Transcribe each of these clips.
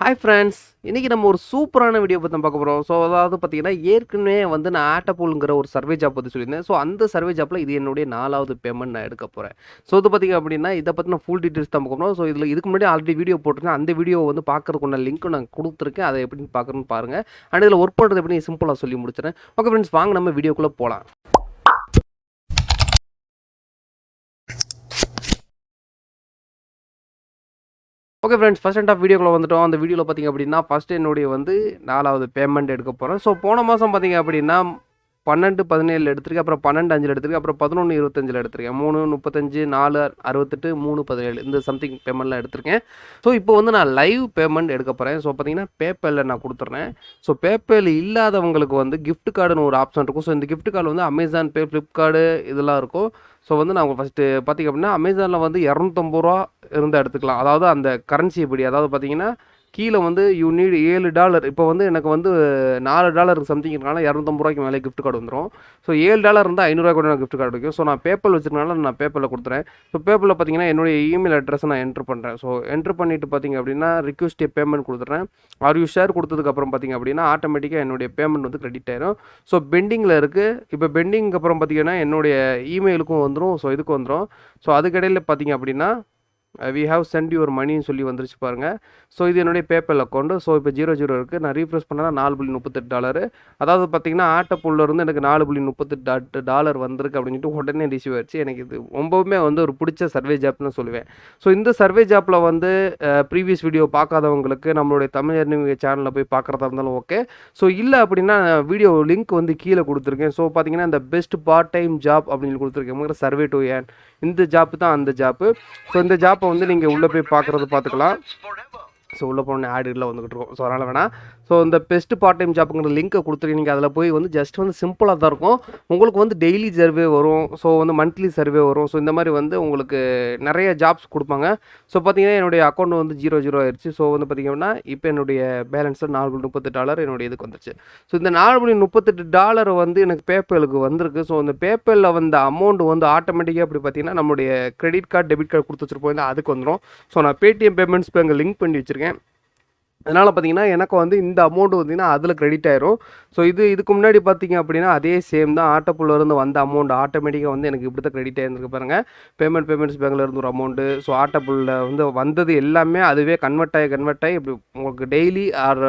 Hi friends, இன்றைக்கி நம்ம ஒரு சூப்பரான வீடியோ பற்றி தான் பார்க்க போகிறோம். ஸோ அதாவது பார்த்தீங்கன்னா, ஏற்கனவே வந்து நான் ஆட்டப்பூலுங்கிற ஒரு சர்வே ஜாப் பற்றி சொல்லியிருந்தேன். ஸோ அந்த சர்வே ஜாப்பில் இது என்னுடைய 4வது பேமெண்ட் நான் எடுக்க போகிறேன். ஸோ இது பார்த்திங்க அப்படின்னா, இதை பற்றின ஃபுல் டீட்டெயில்ஸ் தான் பார்க்க போகிறோம். ஸோ இதில் இதுக்கு முன்னாடி ஆல்ரெடி வீடியோ போட்டிருக்கேன். அந்த வீடியோ வந்து பார்க்குறதுக்குள்ள லிங்க்கும் நான் கொடுத்துருக்கேன். அதை எப்படின்னு பார்க்குறேன்னு பாருங்கள். அண்ட் இதில் ஒர்க் பண்ணுறது எப்படி சிம்பிளாக சொல்லி முடிச்சிடறேன். ஓகே ஃப்ரெண்ட்ஸ், வாங்க நம்ம வீடியோக்குள்ளே போகலாம். Okay friends, first and half வீடியோக்குள்ள வந்துட்டோம். அந்த வீடியோவில் பார்த்திங்க அப்படின்னா, ஃபஸ்ட்டு என்னுடைய வந்து 4வது பேமெண்ட் எடுக்க போகிறேன். ஸோ போன மாதம் பார்த்திங்க அப்படின்னா 12/17 எடுத்திருக்கேன், அப்புறம் 12/5 எடுத்திருக்கேன், அப்புறம் 11/25 எடுத்திருக்கேன். 3/35, 4/68, 3/17 இந்த சம்திங் பேமெண்ட்லாம் எடுத்திருக்கேன். ஸோ இப்போ வந்து நான் லைவ் பேமெண்ட் எடுக்க போகிறேன். ஸோ பார்த்தீங்கன்னா பேப்பேலில் நான் கொடுத்துட்றேன். ஸோ பேப்பேல் இல்லாதவங்களுக்கு வந்து கிஃப்ட் கார்டுன்னு ஒரு ஆப்ஷன் இருக்கும். ஸோ இந்த கிஃப்ட் கார்டு வந்து அமேசான் பே, ஃப்ளிப்கார்டு இதெல்லாம் இருக்கும். ஸோ வந்து நான் ஃபஸ்ட்டு பார்த்திங்க அப்படின்னா அமேசானில் வந்து ₹250 இருந்தால் எடுத்துக்கலாம். அதாவது அந்த கரன்சி எப்படி, அதாவது பார்த்தீங்கன்னா கீழே வந்து யூ நீட் $7. இப்போ வந்து எனக்கு வந்து $4 சம்திங் இருக்கனால ₹250 மேலே கிஃப்ட் கார்டு வந்துடும். ஸோ $7 இருந்தால் ₹500 கூட கிஃப்ட் கார்டு கிடைக்கும். ஸோ நான் பேப்பல் வச்சிருக்கனால நான் பேப்பலில் கொடுத்துறேன். ஸோ பேப்பலில் பார்த்தீங்கன்னா என்னுடைய இமெயில் அட்ரஸை நான் என்ட்ரு பண்ணுறேன். ஸோ என்ட்ரு பண்ணிவிட்டு பார்த்திங்க அப்படின்னா ரிக்வெஸ்ட் பேமெண்ட் கொடுத்துட்றேன். யூ ஷேர் கொடுத்ததுக்கப்புறம் பார்த்திங்க அப்படின்னா ஆட்டோமேட்டிக்காக என்னுடைய பேமெண்ட் வந்து கிரெடிட் ஆயிரும். ஸோ பெண்டிங்கில் இருக்குது. இப்போ பெண்டிங்க்கு அப்புறம் பார்த்திங்கன்னா என்னுடைய இமெயிலுக்கும் வந்துடும். ஸோ இதுக்கு வந்துடும். ஸோ அதுக்கடையில் பார்த்திங்க அப்படின்னா வி ஹாவ் சென்ட் யுவர் மணின்னு சொல்லி வந்துருச்சு பாருங்கள். ஸோ இது என்னுடைய பேப்பல் அக்கௌண்ட்டு. ஸோ இப்போ 00 இருக்குது. நான் ரீஃப்ரெஷ் பண்ணேன்னா $4.38. அதாவது பார்த்தீங்கன்னா ஆட்டப்பூல்லேருந்து எனக்கு $4.38 வந்திருக்கு அப்படின்னு சொல்லிட்டு உடனே ரிசீவ் ஆயிடுச்சு. எனக்கு இது ரொம்பவுமே வந்து ஒரு பிடிச்ச சர்வே ஜாப்னு சொல்லுவேன். ஸோ இந்த சர்வே ஜாப்பில் வந்து ப்ரீவியஸ் வீடியோ பார்க்காதவங்களுக்கு நம்மளுடைய தமிழ் எர்னிங் சேனலில் போய் பார்க்குறதா இருந்தாலும் ஓகே. ஸோ இல்லை அப்படின்னா வீடியோ லிங்க் வந்து கீழே கொடுத்துருக்கேன். ஸோ பார்த்தீங்கன்னா இந்த பெஸ்ட் பார்ட் டைம் ஜாப் அப்படின்னு கொடுத்துருக்கேன். சர்வே டு ஏர்ன் இந்த ஜாப்பு தான் அந்த ஜாப்பு. ஸோ இந்த ஜாப்பை வந்து நீங்கள் உள்ளே போய் பார்த்துக்கலாம். ஸோ உள்ளே போன ஆடுகளில் வந்துக்கிட்டு இருக்கோம். ஸோ அதனால் வேணாம். ஸோ இந்த பெஸ்ட் பார்ட் டைம் ஜாப்புங்கிற லிங்க்கை கொடுத்துருக்கீங்க. நீங்கள் அதில் போய் வந்து ஜஸ்ட் வந்து சிம்பிளாக தான் இருக்கும். உங்களுக்கு வந்து டெய்லி சர்வே வரும். ஸோ வந்து மந்த்லி சர்வே வரும். ஸோ இந்த மாதிரி வந்து உங்களுக்கு நிறைய ஜாப்ஸ் கொடுப்பாங்க. ஸோ பார்த்தீங்கன்னா என்னுடைய அக்கௌண்ட் வந்து 00 ஆயிடுச்சு. ஸோ வந்து பார்த்திங்கன்னா இப்போ என்னுடைய பேலன்ஸில் $4.38 என்னுடைய இதுக்கு வந்துருச்சு. ஸோ இந்த $4.38 வந்து எனக்கு பேப்பலுக்கு வந்திருக்கு. ஸோ இந்த பேப்பலில் வந்த அமௌண்ட் வந்து ஆட்டோமேட்டிக்காக அப்படி பார்த்தீங்கன்னா நம்மளுடைய கிரெடிட் கார்டு, டெபிட் கார்டு கொடுத்து வச்சுருப்போம். அதுக்கு வந்துடும். ஸோ நான் பேடிஎம் பேமெண்ட்ஸ் பேங்க் லிங்க் பண்ணி வச்சுருக்கேன். அதனால் பார்த்தீங்கன்னா எனக்கு வந்து இந்த அமௌண்ட் வந்தீங்கன்னா அதில் கிரெடிட் ஆயிரும். ஸோ இதுக்கு முன்னாடி பார்த்தீங்க அப்படின்னா அதே சேம் தான். ஆட்டோப்புலேருந்து வந்த அமௌண்ட் ஆட்டோமேட்டிக்காக வந்து எனக்கு இப்படி தான் கிரெடிட் ஆகிருக்கு பாருங்கள். பேமெண்ட்ஸ் பேங்கில் இருந்து ஒரு அமௌண்ட்டு. ஸோ ஆட்டோப்புலில் வந்து வந்தது எல்லாமே அதுவே கன்வெர்ட் ஆகி இப்படி உங்களுக்கு டெய்லி ஆர்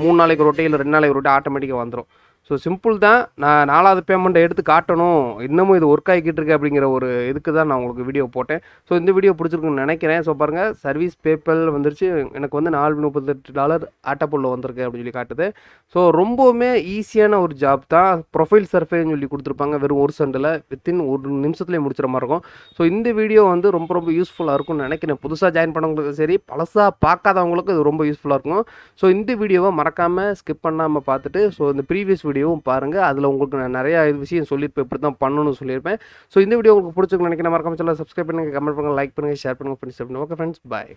3 நாளைக்கு ரொட்டே இல்லை 2 நாளைக்கு ரொட்டே ஆட்டோமேட்டிக்காக வந்துடும். ஸோ சிம்பிள் தான். நான் 4வது பேமெண்ட்டை எடுத்து காட்டணும், இன்னமும் இது ஒர்க் ஆகிக்கிட்டு இருக்கு அப்படிங்கிற ஒரு இதுக்கு தான் நான் உங்களுக்கு வீடியோ போட்டேன். ஸோ இந்த வீடியோ பிடிச்சிருக்குன்னு நினைக்கிறேன். ஸோ பாருங்கள், சர்வீஸ் பேப்பல் வந்துருச்சு. எனக்கு வந்து $4.38 ஆட்டோப்பூலில் வந்திருக்கு அப்படின்னு சொல்லி காட்டுது. ஸோ ரொம்பவுமே ஈஸியான ஒரு ஜாப் தான். ப்ரொஃபைல் சர்ஃபேன்னு சொல்லி கொடுத்துருப்பாங்க. வெறும் ஒரு சென்டில் வித்தின் 1 நிமிஷத்துலேயே முடிச்சுற மாதிரி இருக்கும். ஸோ இந்த வீடியோ வந்து ரொம்ப யூஸ்ஃபுல்லாக இருக்கும்னு நினைக்கிறேன். புதுசாக ஜாயின் பண்ணவங்களுக்கு சரி, பழசாக பார்க்காதவங்களுக்கு இது ரொம்ப யூஸ்ஃபுல்லாக இருக்கும். ஸோ இந்த வீடியோவை மறக்காமல் ஸ்கிப் பண்ணாமல் பார்த்துட்டு ஸோ இந்த ப்ரீவியஸ் வீடியோவும் பாருங்கள். அதில் உங்களுக்கு நான் நிறையா விஷயம் சொல்லியிருப்பேன், இப்படி தான் பண்ணணும்னு சொல்லியிருப்பேன். ஸோ இந்த வீடியோ உங்களுக்கு பிடிச்சிருக்குன்னு நினைக்கிறேன். மறக்காம சேனலை சப்ஸ்கிரைப் பண்ணுங்கள், கமெண்ட் பண்ணுங்கள், லைக் பண்ணுங்கள், ஷேர் பண்ணுங்கள், ஃப்ரெண்ட்ஸ். ஓகே ஃப்ரெண்ட்ஸ், பாய்.